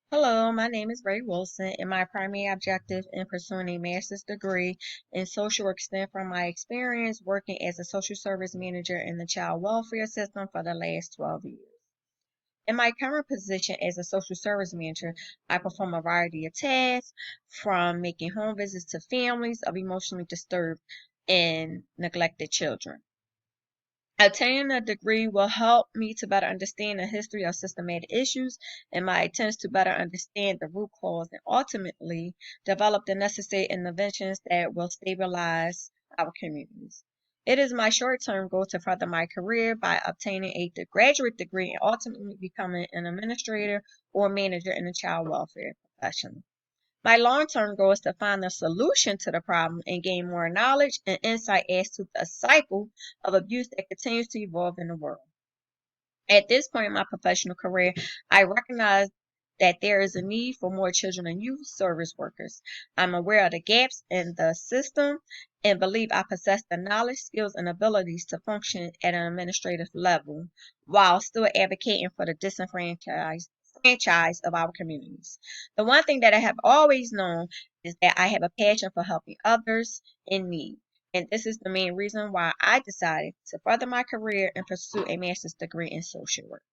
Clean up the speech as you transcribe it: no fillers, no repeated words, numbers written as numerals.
Hello, my name is Ray Wilson, and my primary objective in pursuing a master's degree in social work stemmed from my experience working as a social service manager in the child welfare system for the last 12 years. In my current position as a social service manager, I perform a variety of tasks from making home visits to families of emotionally disturbed and neglected children. Attaining a degree will help me to better understand the history of systematic issues and my attempts to better understand the root cause and ultimately develop the necessary interventions that will stabilize our communities. It is my short term goal to further my career by obtaining a graduate degree and ultimately becoming an administrator or manager in the child welfare profession. My long-term goal is to find a solution to the problem and gain more knowledge and insight as to the cycle of abuse that continues to evolve in the world. At this point in my professional career, I recognize that there is a need for more children and youth service workers. I'm aware of the gaps in the system and believe I possess the knowledge, skills, and abilities to function at an administrative level while still advocating for the disenfranchised franchise of our communities. The one thing that I have always known is that I have a passion for helping others in need. And this is the main reason why I decided to further my career and pursue a master's degree in social work.